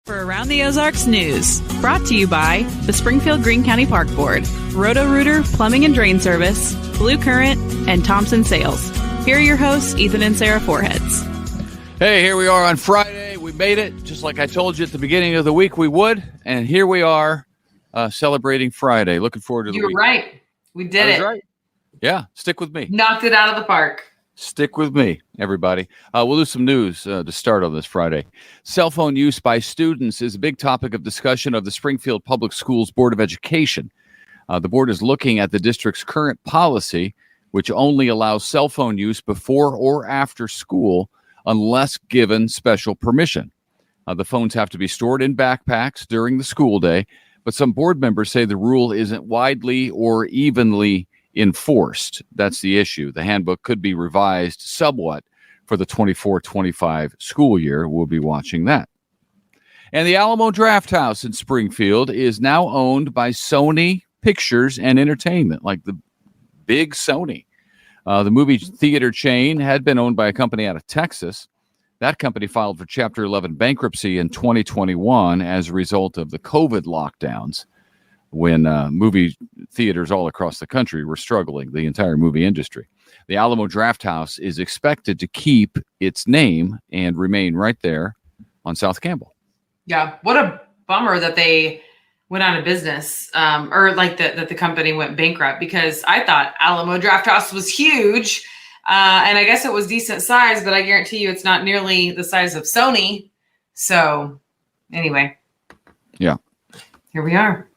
For Around the Ozarks News, brought to you by the Springfield Greene County Park Board, Roto-Rooter Plumbing and Drain Service, Blue Current, and Thompson Sales. Here are your hosts, Ethan and Sarah Foreheads. Hey, here we are on Friday. We made it, just like I told you at the beginning of the week we would. And here we are celebrating Friday. Looking forward to the week. You were right. We did it. Right. Yeah, stick with me. Knocked it out of the park. Stick with me, everybody. We'll do some news to start on this Friday. Cell phone use by students is a big topic of discussion of the Springfield Public Schools Board of Education. The board is looking at the district's current policy, which only allows cell phone use before or after school unless given special permission. The phones have to be stored in backpacks during the school day, but some board members say the rule isn't widely or evenly enforced. That's the issue. The handbook could be revised somewhat for the 24-25 school year. We'll be watching that. And the Alamo Drafthouse in Springfield is now owned by Sony Pictures and Entertainment, like the big Sony. The movie theater chain had been owned by a company out of Texas. That company filed for Chapter 11 bankruptcy in 2021 as a result of the COVID lockdowns, when movie theaters all across the country were struggling, the entire movie industry. The Alamo Drafthouse is expected to keep its name and remain right there on South Campbell. Yeah, what a bummer that they went out of business, or like that the company went bankrupt, because I thought Alamo Drafthouse was huge, and I guess it was decent size, but I guarantee you it's not nearly the size of Sony. So anyway. Yeah. Here we are.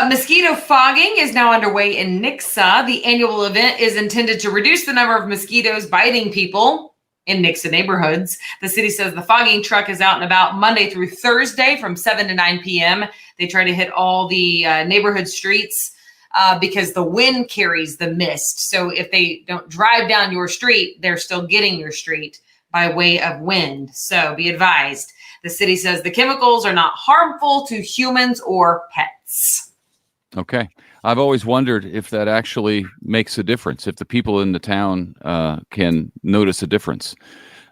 Mosquito fogging is now underway in Nixa. The annual event is intended to reduce the number of mosquitoes biting people in Nixa neighborhoods. The city says the fogging truck is out and about Monday through Thursday from 7 to 9 p.m. They try to hit all the neighborhood streets because the wind carries the mist. So if they don't drive down your street, they're still getting your street by way of wind. So be advised. The city says the chemicals are not harmful to humans or pets. Okay. I've always wondered if that actually makes a difference, if the people in the town can notice a difference.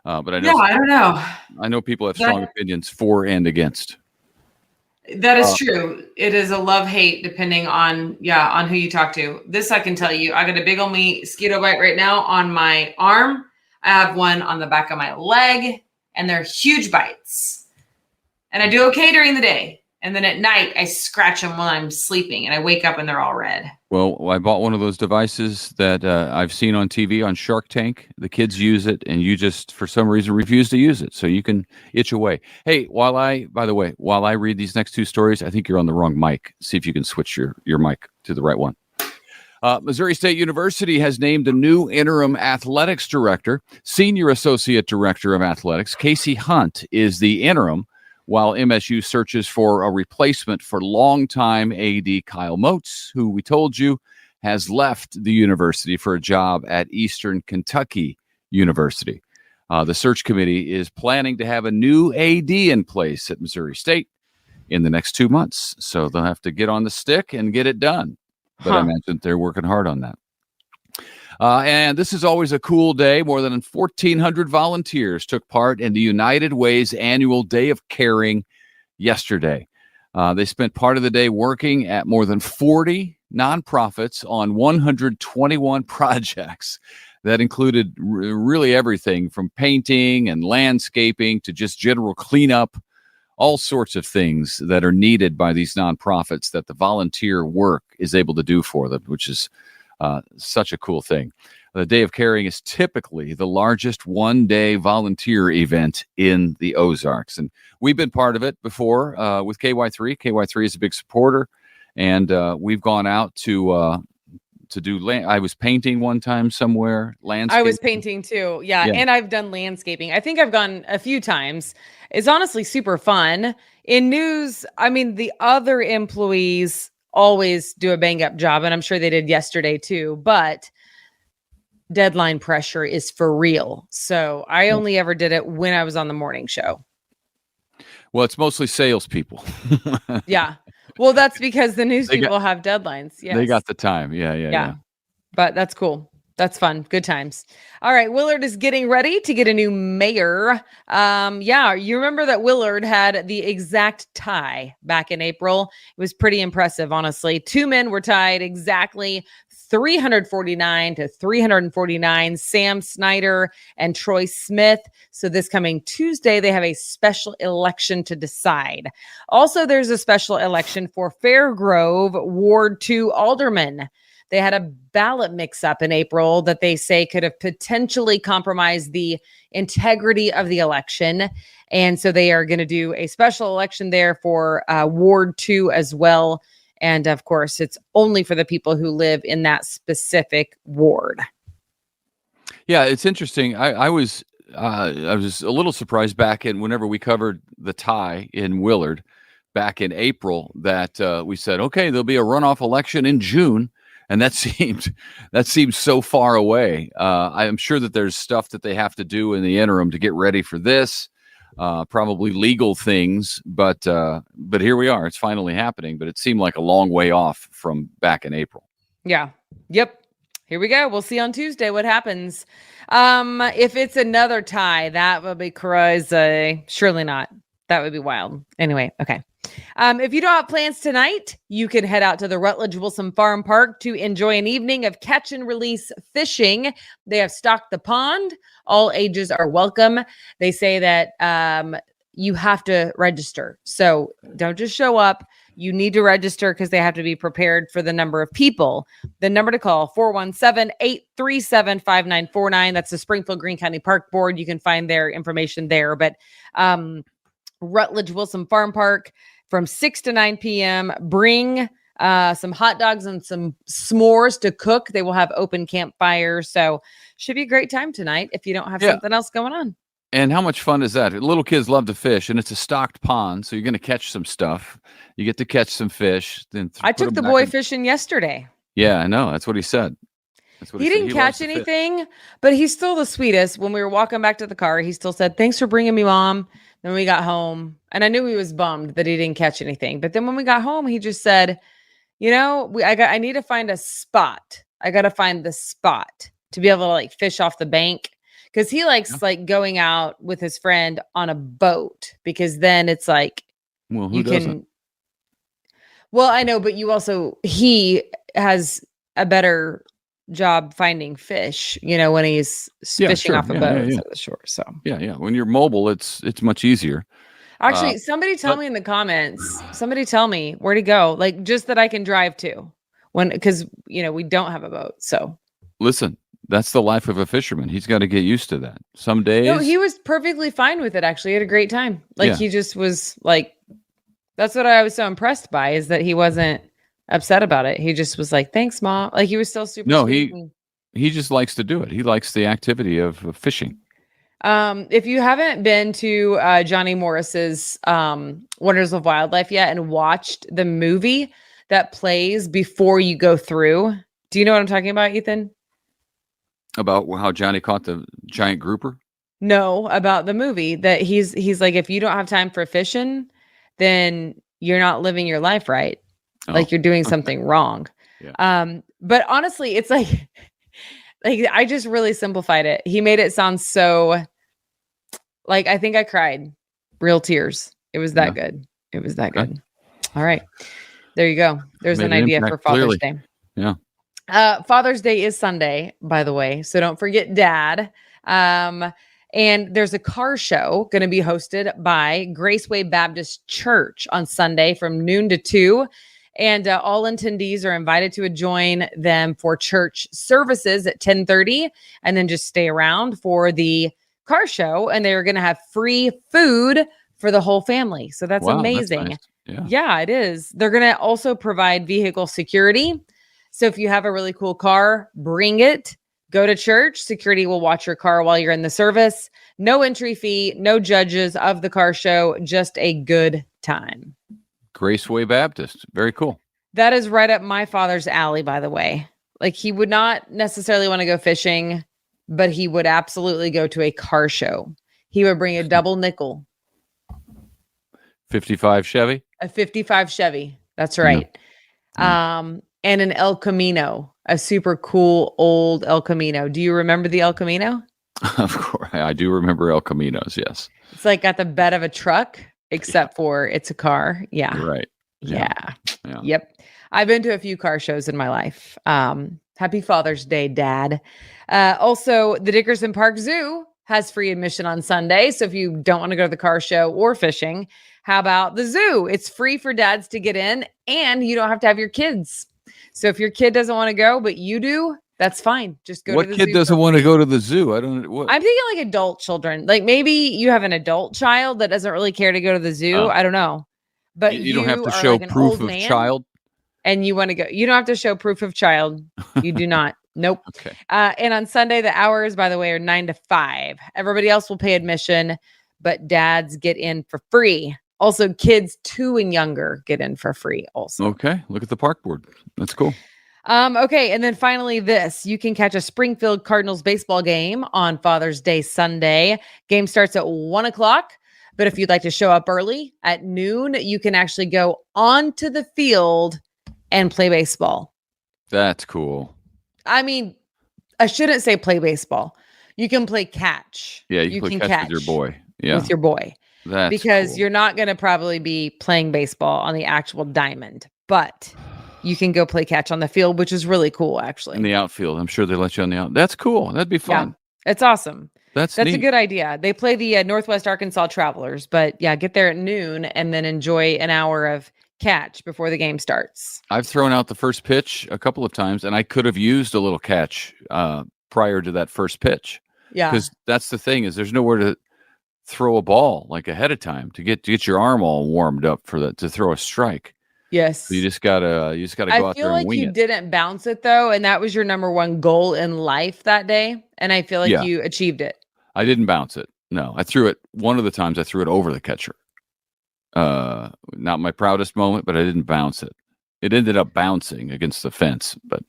But I know, I don't know. I know people have strong opinions for and against. That is true. It is a love-hate depending on who you talk to. This I can tell you. I got a big old mosquito bite right now on my arm. I have one on the back of my leg, and they're huge bites. And I do okay during the day. And then at night, I scratch them while I'm sleeping, and I wake up and they're all red. Well, I bought one of those devices that I've seen on TV on Shark Tank. The kids use it, and you just, for some reason, refuse to use it. So you can itch away. Hey, by the way, while I read these next two stories, I think you're on the wrong mic. See if you can switch your mic to the right one. Missouri State University has named a new interim athletics director. Senior Associate Director of Athletics, Casey Hunt, is the interim, while MSU searches for a replacement for longtime AD Kyle Moats, who we told you has left the university for a job at Eastern Kentucky University. The search committee is planning to have a new AD in place at Missouri State in the next 2 months. So they'll have to get on the stick and get it done. But I imagine they're working hard on that. And this is always a cool day. More than 1,400 volunteers took part in the United Way's annual Day of Caring yesterday. They spent part of the day working at more than 40 nonprofits on 121 projects that included really everything from painting and landscaping to just general cleanup, all sorts of things that are needed by these nonprofits that the volunteer work is able to do for them, which is such a cool thing. The Day of Caring is typically the largest one-day volunteer event in the Ozarks. And we've been part of it before with KY3. KY3 is a big supporter. And we've gone out to do I was painting one time somewhere. Landscaping. I was painting too. Yeah. And I've done landscaping. I think I've gone a few times. It's honestly super fun. In news, I mean, the other employees always do a bang up job, and I'm sure they did yesterday too, but deadline pressure is for real. So I only ever did it when I was on the morning show. Well, it's mostly salespeople. Yeah. Well, that's because the news people have deadlines. Yes. They got the time. Yeah. But that's cool. That's fun. Good times. All right. Willard is getting ready to get a new mayor. Yeah. You remember that Willard had the exact tie back in April. It was pretty impressive, honestly. 2 men were tied exactly 349 to 349, Sam Snyder and Troy Smith. So this coming Tuesday, they have a special election to decide. Also, there's a special election for Fairgrove Ward 2 alderman. They had a ballot mix-up in April that they say could have potentially compromised the integrity of the election. And so they are going to do a special election there for Ward 2 as well. And of course, it's only for the people who live in that specific ward. Yeah, it's interesting. I was a little surprised back in whenever we covered the tie in Willard back in April that we said, okay, there'll be a runoff election in June. And that seems so far away. I am sure that there's stuff that they have to do in the interim to get ready for this, probably legal things. But here we are. It's finally happening. But it seemed like a long way off from back in April. Yeah. Yep. Here we go. We'll see on Tuesday what happens. If it's another tie, that would be crazy. Surely not. That would be wild. Anyway, okay. If you don't have plans tonight, you can head out to the Rutledge Wilson Farm Park to enjoy an evening of catch and release fishing. They have stocked the pond. All ages are welcome. They say that you have to register. So don't just show up. You need to register because they have to be prepared for the number of people. The number to call, 417-837-5949. That's the Springfield Greene County Park Board. You can find their information there. But Rutledge Wilson Farm Park from 6 to 9 p.m. Bring some hot dogs and some s'mores to cook. They will have open campfires. So should be a great time tonight if you don't have something else going on. And how much fun is that? Little kids love to fish, and it's a stocked pond, so you're going to catch some stuff. You get to catch some fish. Then I took the boy fishing yesterday. Yeah, I know. That's what he said. He didn't catch anything, but he's still the sweetest. When we were walking back to the car, he still said, "Thanks for bringing me, Mom." Then we got home, and I knew he was bummed that he didn't catch anything. But then when we got home, he just said, I need to find a spot. I got to find the spot to be able to like fish off the bank. Because he likes like going out with his friend on a boat, because then it's like, well, who doesn't? Well, I know, but he has a better job finding fish, when he's fishing off a boat instead of the shore. So yeah. When you're mobile, it's much easier. Actually, somebody tell me in the comments. Somebody tell me where to go, like just that I can drive to, because we don't have a boat. So listen. That's the life of a fisherman. He's got to get used to that. Some days. No, he was perfectly fine with it, actually. He had a great time. He just was like, that's what I was so impressed by, is that he wasn't upset about it. He just was like, thanks, Mom. Like, he was still super sweet. He just likes to do it. He likes the activity of fishing. If you haven't been to Johnny Morris's Wonders of Wildlife yet and watched the movie that plays before you go through, do you know what I'm talking about, Ethan? About how Johnny caught the giant grouper? No, about the movie that he's like, if you don't have time for fishing, then you're not living your life right. Like you're doing something wrong. Yeah. But honestly, it's like I just really simplified it. He made it sound so like, I think I cried real tears. It was that good. It was that good. All right. There you go. There's an idea for Father's Day. Yeah. Father's Day is Sunday, by the way, so don't forget Dad. And there's a car show going to be hosted by Graceway Baptist Church on Sunday from noon to 2. And all attendees are invited to join them for church services at 10:30, and then just stay around for the car show. And they're going to have free food for the whole family. So that's amazing. That's nice. Yeah, it is. They're going to also provide vehicle security. So if you have a really cool car, bring it, go to church. Security will watch your car while you're in the service. No entry fee, no judges of the car show, just a good time. Graceway Baptist. Very cool. That is right up my father's alley, by the way. Like, he would not necessarily want to go fishing, but he would absolutely go to a car show. He would bring a double nickel. 55 Chevy? A 55 Chevy. That's right. Yeah. and an El Camino, a super cool old El Camino. Do you remember the El Camino? Of course, I do remember El Caminos. Yes, it's like got the bed of a truck, except for it's a car. Yeah, you're right. Yeah. Yep. I've been to a few car shows in my life. Happy Father's Day, Dad. Also, the Dickerson Park Zoo has free admission on Sunday. So if you don't want to go to the car show or fishing, how about the zoo? It's free for dads to get in, and you don't have to have your kids. So if your kid doesn't want to go, but you do, that's fine. Just go to the zoo. What kid doesn't want to go to the zoo? I don't know. I'm thinking like adult children. Like maybe you have an adult child that doesn't really care to go to the zoo. I don't know. But you don't have to show like proof of child. And you want to go. You don't have to show proof of child. You do not. Nope. Okay. And on Sunday, the hours, by the way, are 9 to 5. Everybody else will pay admission, but dads get in for free. Also, kids 2 and younger get in for free also. Okay. Look at the park board. That's cool. Okay. And then finally this, you can catch a Springfield Cardinals baseball game on Father's Day Sunday. Game starts at 1:00. But if you'd like to show up early at noon, you can actually go onto the field and play baseball. That's cool. I mean, I shouldn't say play baseball. You can play catch. Yeah, you can play catch with your boy. Yeah. With your boy. That's because cool. You're not going to probably be playing baseball on the actual diamond, but you can go play catch on the field, which is really cool, actually. In the outfield. I'm sure they let you on the out. That's cool. That'd be fun. Yeah, it's awesome. That's a good idea. They play the Northwest Arkansas Travelers, but yeah, get there at noon and then enjoy an hour of catch before the game starts. I've thrown out the first pitch a couple of times, and I could have used a little catch prior to that first pitch. Yeah, because that's the thing is there's nowhere to throw a ball like ahead of time to get your arm all warmed up for that to throw a strike. Yes, so you just gotta go out there and wing it. I feel like you didn't bounce it though, and that was your number one goal in life that day, and I feel like you achieved it. I didn't bounce it. No, I threw it. One of the times I threw it over the catcher. Not my proudest moment, but I didn't bounce it. It ended up bouncing against the fence, but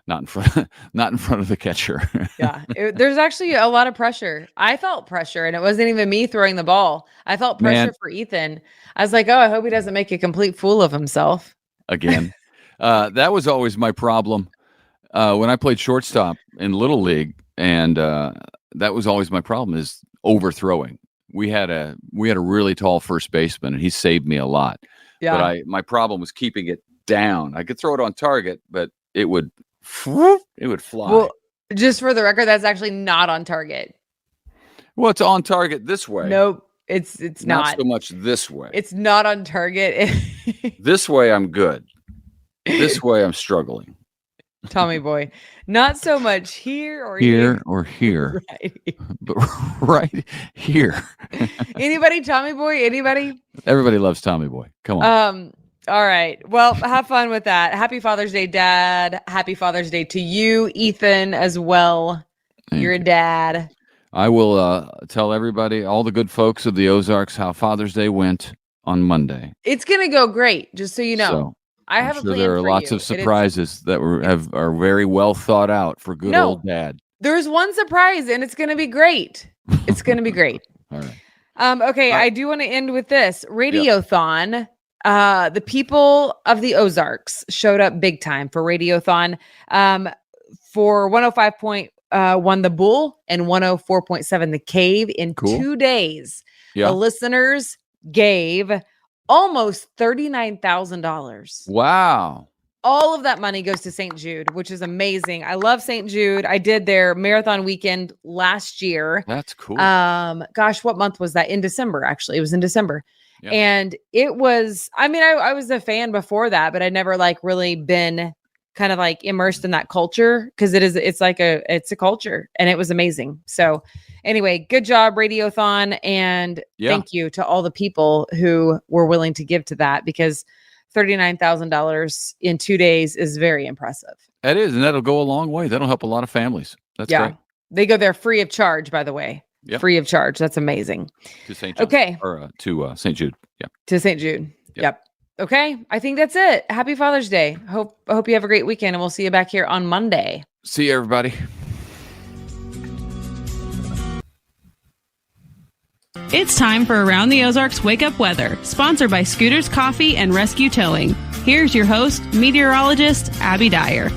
not in front of the catcher. Yeah, there's actually a lot of pressure. I felt pressure, and it wasn't even me throwing the ball. I felt pressure for Ethan. I was like, oh, I hope he doesn't make a complete fool of himself again. That was always my problem when I played shortstop in Little League, and that was always my problem is overthrowing. We had a really tall first baseman, and he saved me a lot. Yeah. But my problem was keeping it down. I could throw it on target, but it would fly. Well, just for the record, that's actually not on target. Well, it's on target this way. Nope, it's not so much this way. It's not on target. This way, I'm good. This way, I'm struggling. Tommy boy, not so much here or here. Right. But right here. Anybody, Tommy boy? Anybody? Everybody loves Tommy boy. Come on. All right. Well, have fun with that. Happy Father's Day, Dad. Happy Father's Day to you, Ethan, as well. You're a dad. I will tell everybody, all the good folks of the Ozarks, how Father's Day went on Monday. It's gonna go great, just so you know. So, I have a plan there are for lots you. of surprises that are very well thought out for good old Dad. There's one surprise, and it's going to be great. It's going to be great. All right. Okay, I do want to end with this Radiothon. Yep. The people of the Ozarks showed up big time for Radiothon. For 105.1 The Bull and 104.7 The Cave in 2 days. Yeah. The listeners gave almost $39,000. Wow. All of that money goes to St. Jude, which is amazing. I love St. Jude. I did their marathon weekend last year. That's cool. Gosh, what month was that? In December, actually. It was in December. Yep. And it was, I mean, I was a fan before that, but I'd never like really been kind of like immersed in that culture because it's a culture, and it was amazing. So anyway, good job, Radiothon, and thank you to all the people who were willing to give to that, because $39,000 in 2 days is very impressive. It is, and that'll go a long way. That'll help a lot of families. That's great. They go there free of charge, by the way. Yep. Free of charge. That's amazing. To St. Jude. Okay. Or to St. Jude. Yeah. To St. Jude. Yep. Okay, I think that's it. Happy Father's Day. I hope you have a great weekend, and we'll see you back here on Monday. See you, everybody. It's time for Around the Ozarks Wake Up Weather, sponsored by Scooters Coffee and Rescue Towing. Here's your host, meteorologist Abby Dyer.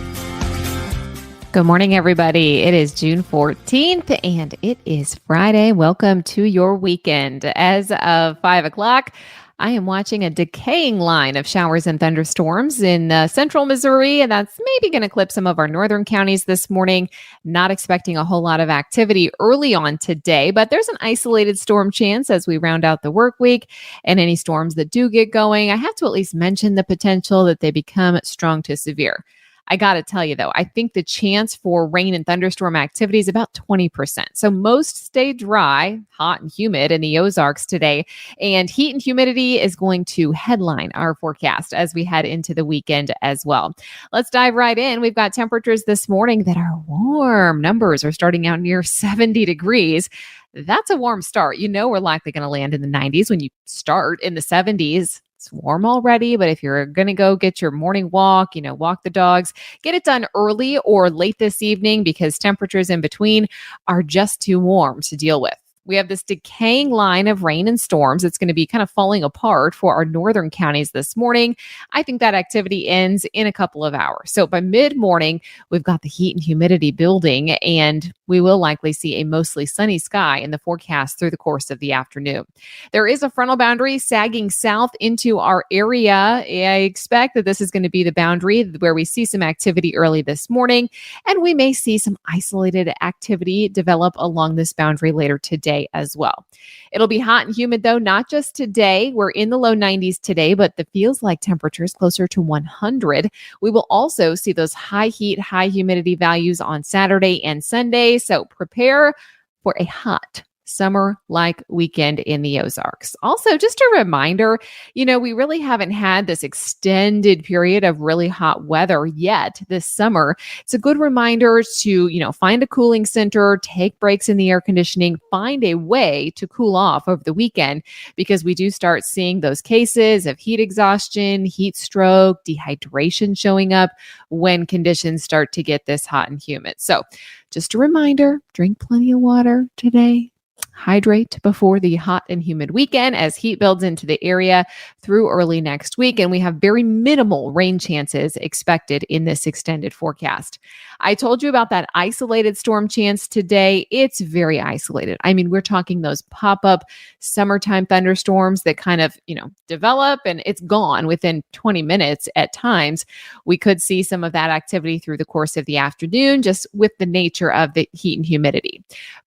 Good morning, everybody. It is June 14th and it is Friday. Welcome to your weekend. As of 5 o'clock, I am watching a decaying line of showers and thunderstorms in central Missouri, and that's maybe going to clip some of our northern counties this morning. Not expecting a whole lot of activity early on today, but there's an isolated storm chance as we round out the work week, and any storms that do get going, I have to at least mention the potential that they become strong to severe. I got to tell you, though, I think the chance for rain and thunderstorm activity is about 20%. So most stay dry, hot and humid in the Ozarks today. And heat and humidity is going to headline our forecast as we head into the weekend as well. Let's dive right in. We've got temperatures this morning that are warm. Numbers are starting out near 70 degrees. That's a warm start. You know, we're likely going to land in the 90s when you start in the 70s. It's warm already, but if you're going to go get your morning walk, walk the dogs, get it done early or late this evening because temperatures in between are just too warm to deal with. We have this decaying line of rain and storms. It's going to be kind of falling apart for our northern counties this morning. I think that activity ends in a couple of hours. So by mid-morning, we've got the heat and humidity building, and we will likely see a mostly sunny sky in the forecast through the course of the afternoon. There is a frontal boundary sagging south into our area. I expect that this is going to be the boundary where we see some activity early this morning, and we may see some isolated activity develop along this boundary later today as well. It'll be hot and humid, though, not just today. We're in the low 90s today, but the feels like temperatures closer to 100. We will also see those high heat, high humidity values on Saturday and Sunday. So prepare for a hot summer-like weekend in the Ozarks. Also, just a reminder, we really haven't had this extended period of really hot weather yet this summer. It's a good reminder to, find a cooling center, take breaks in the air conditioning, find a way to cool off over the weekend because we do start seeing those cases of heat exhaustion, heat stroke, dehydration showing up when conditions start to get this hot and humid. So just a reminder, drink plenty of water today. Hydrate before the hot and humid weekend as heat builds into the area through early next week. And we have very minimal rain chances expected in this extended forecast. I told you about that isolated storm chance today. It's very isolated. I mean, we're talking those pop-up summertime thunderstorms that kind of, develop and it's gone within 20 minutes at times. We could see some of that activity through the course of the afternoon, just with the nature of the heat and humidity.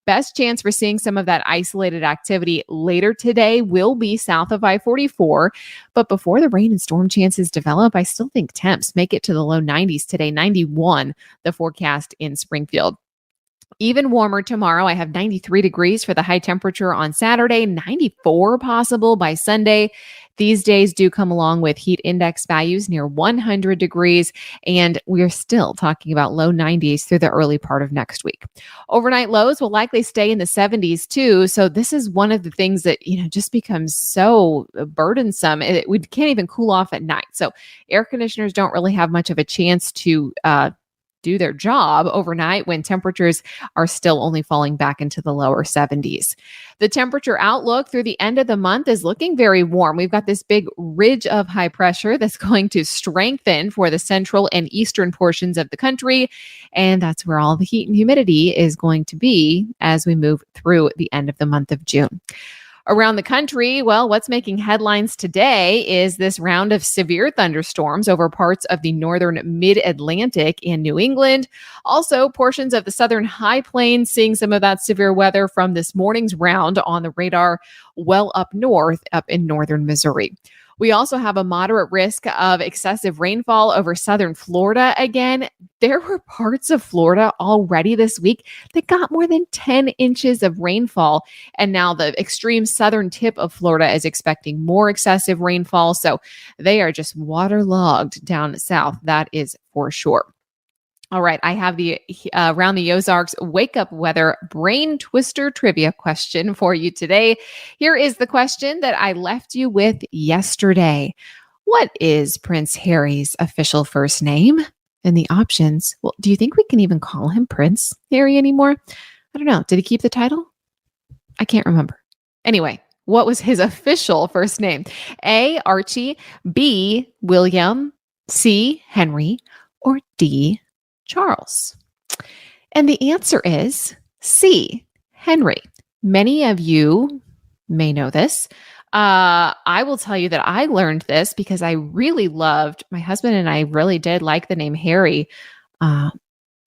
Best chance for seeing some of that isolated activity later today will be south of I-44. But before the rain and storm chances develop, I still think temps make it to the low 90s today, 91, the forecast in Springfield. Even warmer tomorrow. I have 93 degrees for the high temperature on Saturday, 94 possible by Sunday. These days do come along with heat index values near 100 degrees, and we're still talking about low 90s through the early part of next week. Overnight lows will likely stay in the 70s too, so this is one of the things that just becomes so burdensome. We can't even cool off at night, so air conditioners don't really have much of a chance to do their job overnight when temperatures are still only falling back into the lower 70s. The temperature outlook through the end of the month is looking very warm. We've got this big ridge of high pressure that's going to strengthen for the central and eastern portions of the country. And that's where all the heat and humidity is going to be as we move through the end of the month of June. Around the country, well, what's making headlines today is this round of severe thunderstorms over parts of the northern mid-Atlantic in New England. Also, portions of the southern high plains seeing some of that severe weather from this morning's round on the radar well up north, up in northern Missouri. We also have a moderate risk of excessive rainfall over southern Florida again. There were parts of Florida already this week that got more than 10 inches of rainfall. And now the extreme southern tip of Florida is expecting more excessive rainfall. So they are just waterlogged down south. That is for sure. All right, I have the Around the Ozarks Wake Up Weather Brain Twister Trivia question for you today. Here is the question that I left you with yesterday. What is Prince Harry's official first name? And the options, well, do you think we can even call him Prince Harry anymore? I don't know. Did he keep the title? I can't remember. Anyway, what was his official first name? A, Archie, B, William, C, Henry, or D, Charles? And the answer is C, Henry. Many of you may know this. I will tell you that I learned this because I really loved, my husband and I really did like the name Harry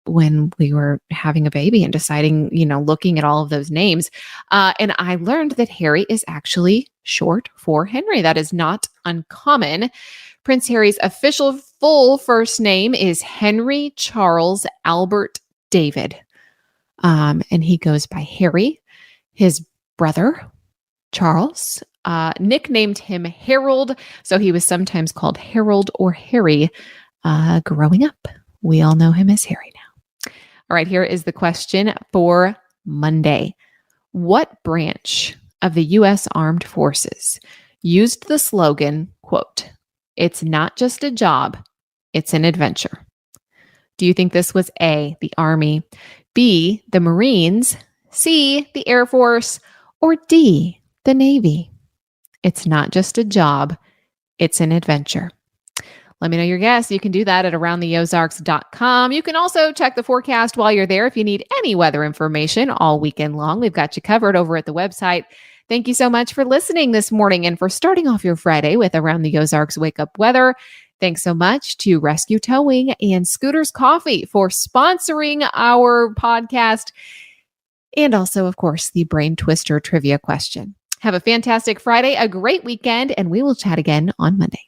when we were having a baby and deciding, looking at all of those names. And I learned that Harry is actually short for Henry. That is not uncommon. Prince Harry's official full first name is Henry Charles Albert David. And he goes by Harry. His brother, Charles, nicknamed him Harold. So he was sometimes called Harold or Harry growing up. We all know him as Harry now. All right, here is the question for Monday. What branch of the U.S. Armed Forces used the slogan, quote, "It's not just a job, it's an adventure"? Do you think this was A, the Army, B, the Marines, C, the Air Force, or D, the Navy? It's not just a job, it's an adventure. Let me know your guess. You can do that at aroundtheozarks.com. You can also check the forecast while you're there if you need any weather information all weekend long. We've got you covered over at the website. Thank you so much for listening this morning and for starting off your Friday with Around the Ozarks Wake Up Weather. Thanks so much to Rescue Towing and Scooters Coffee for sponsoring our podcast. And also, of course, the Brain Twister trivia question. Have a fantastic Friday, a great weekend, and we will chat again on Monday.